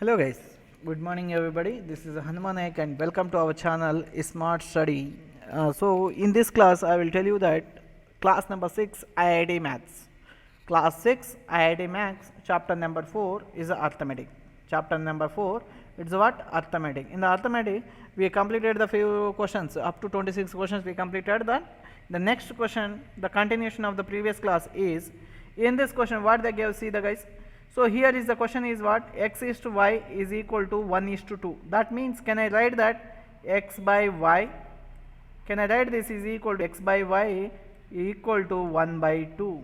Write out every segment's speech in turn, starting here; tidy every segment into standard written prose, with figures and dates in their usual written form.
Hello guys, good morning everybody. This is Hanuman Naik and welcome to our channel Smart Study. So in this class I will tell you that class number 6 IIT Maths. Class 6 IIT Maths chapter number 4 is arithmetic. Chapter number 4 it's what? Arithmetic. In the arithmetic we completed the few questions up to 26 questions we completed that. The next question, the continuation of the previous class is in this question what they gave, see the guys. So here is the question is what? X is to y is equal to 1 is to 2. That means can I write that x by y? Can I write this is equal to x by y equal to 1 by 2?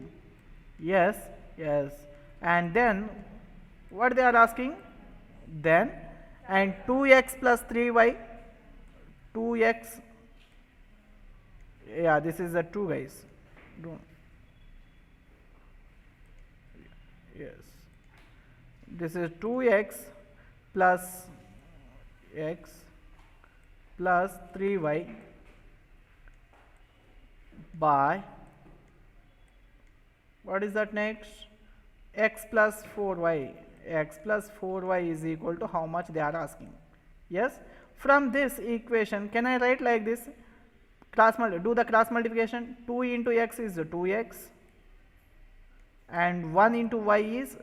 Yes, yes. And then what they are asking? Then and 2x plus 3y, 2x, yeah, this is the 2 guys. Yes. This is 2x plus x plus 3y by what is that next? X plus 4y. X plus 4y is equal to how much they are asking. Yes. From this equation, can I write like this? Do the cross multiplication. 2 into x is 2x and 1 into y is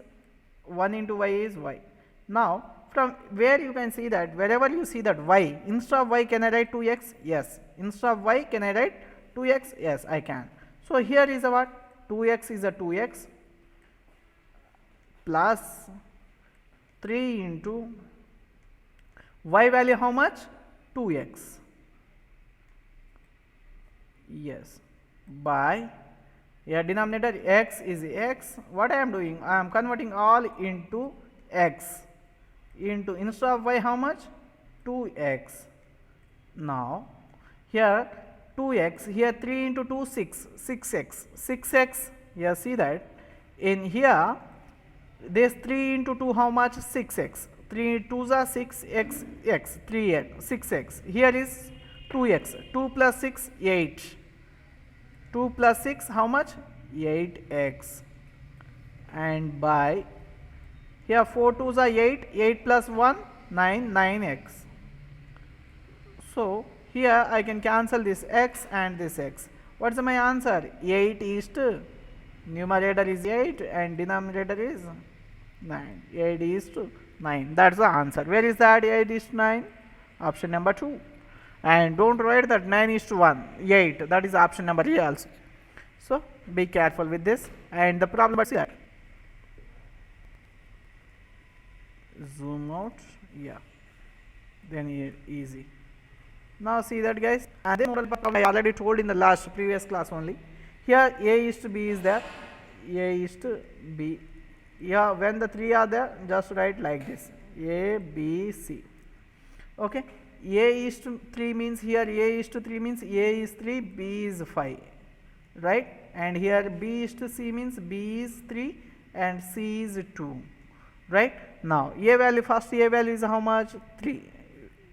y. Now from where you can see that wherever you see that y, instead of y can I write 2x? Yes. Instead of y can I write 2x? Yes, I can. So here is a what? 2x is a 2x plus 3 into y value how much? 2x. Yes, by here denominator x is x. What I am doing? I am converting all into x. Into instead of y how much? 2x. Now here 2x, here 3 into 2 6, 6x, 6x. Here see that in here this 3 into 2 how much? 6x. 3 2s are 6x, x 3x, 6x. Here is 2x, 2 plus 6 8. 2 plus 6 how much? 8x. And by here 4 2s are 8, 8 plus 1 9, 9x. So here I can cancel this x and this x. What's my answer? 8 is to numerator is 8 and denominator is 9. 8 is to 9. That's the answer. Where is that? 8 is to 9. Option number 2. And don't write that 9 is to 1, 8. That is option number A also. So be careful with this. And the problem is that zoom out, yeah, then easy. Now see that guys. And then model problem I already told in the previous class only. Here A is to B is there. A is to B. Yeah, when the 3 are there, just write like this. A, B, C. Okay. A is to 3 means here A is to 3 means A is 3, B is 5, right? And here B is to C means B is 3 and C is 2, right? Now A value, first A value is how much? 3.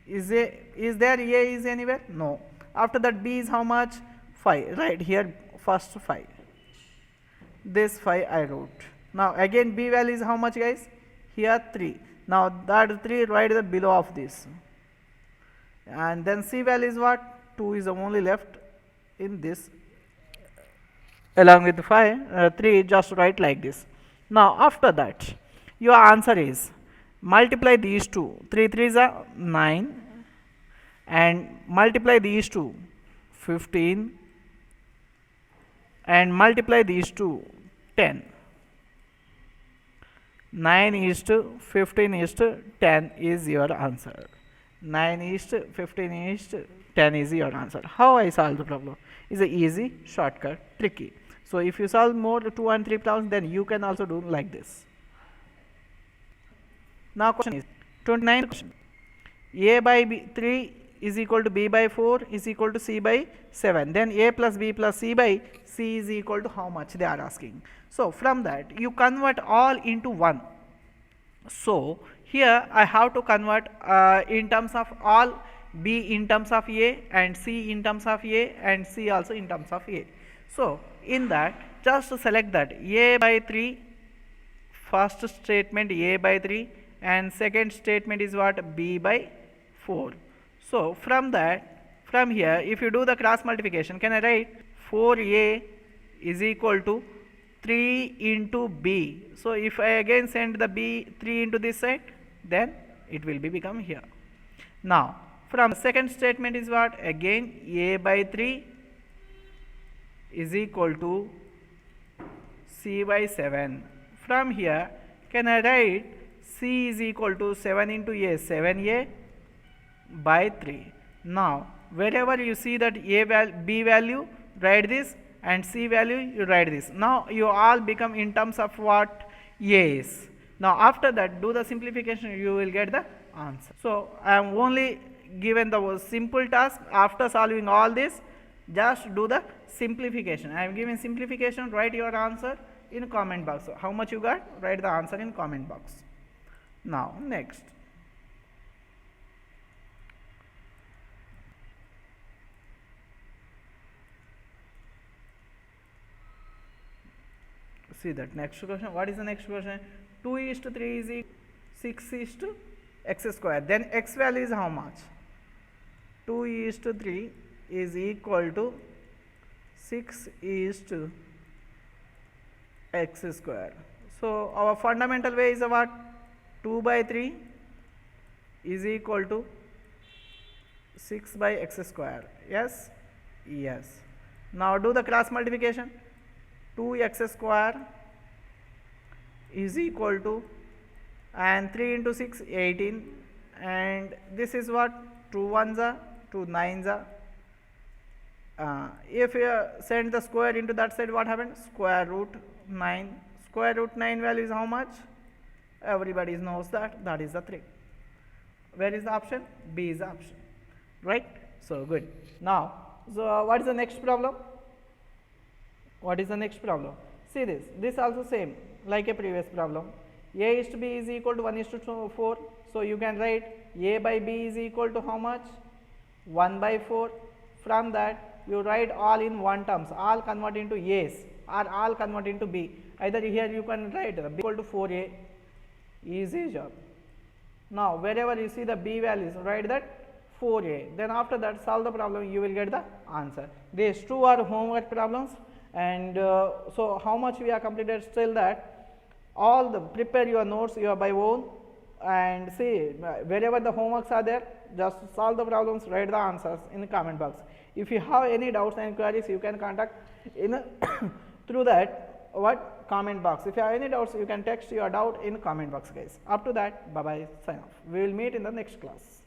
Is there A is anywhere? No. After that B is how much? 5, right? Here first 5. This 5 I wrote. Now again B value is how much guys? Here 3. Now that 3 write the below of this. And then C value is what? 2 is only left in this along with 5, 3 just write like this. Now after that your answer is multiply these two. 3 3s are 9 and multiply these two 15 and multiply these two 10. 9 is to 15 is to 10 is your answer. 9 is to 15 is to 10 is your answer. How I solve the problem? Is a easy, shortcut, tricky. So if you solve more 2 and 3 problems, then you can also do like this. Now question is 29 question. A by B 3 is equal to B by 4 is equal to C by 7. Then A plus B plus C by C is equal to how much they are asking. So from that you convert all into 1. So here I have to convert in terms of all, B in terms of A and C in terms of A and C also in terms of A. So in that just select that A by 3 first statement A by 3 and second statement is what, b by 4. So from here, if you do the cross multiplication, can I write 4a is equal to 3 into b. So if I again send the b 3 into this side, then it will be become here. Now from second statement is what, again a by 3 is equal to c by 7. From here, can I write c is equal to 7 into a, 7a by 3. Now wherever you see that b value, write this, and c value, you write this. Now you all become in terms of what a is. Now after that, do the simplification, you will get the answer. So I am only given the simple task. After solving all this, just do the simplification. I am giving simplification, write your answer in comment box. So how much you got, write the answer in comment box. Now next, see that next question. What is the next question? 2 is to 3 is equal 6 is to x square. Then x value is how much? 2 is to 3 is equal to 6 is to x square. So our fundamental way is what? 2 by 3 is equal to 6 by x square. Yes? Yes. Now do the cross multiplication. 2x square is equal to, and 3 into 6, 18, and this is what, 2 ones are 2 nines are. If you send the square into that side, what happens? Square root 9. Square root 9 value is how much? Everybody knows that, that is the 3. Where is the option? B is the option, right? So good. Now, so what is the next problem? What is the next problem? See this. This also same like a previous problem. A is to b is equal to 1 is to 4. So you can write a by b is equal to how much? 1 by 4. From that you write all in one terms. All convert into a's or all convert into b. Either here you can write b equal to 4a. Easy job. Now wherever you see the b values, write that 4a. Then after that, solve the problem. You will get the answer. These two are homework problems. And so how much we are completed? Still that all the prepare your notes you are by own, and see wherever the homeworks are there, just solve the problems, write the answers in the comment box. If you have any doubts and queries, you can contact in through that what comment box. If you have any doubts, you can text your doubt in comment box, guys. Up to that, bye bye, sign off. We will meet in the next class.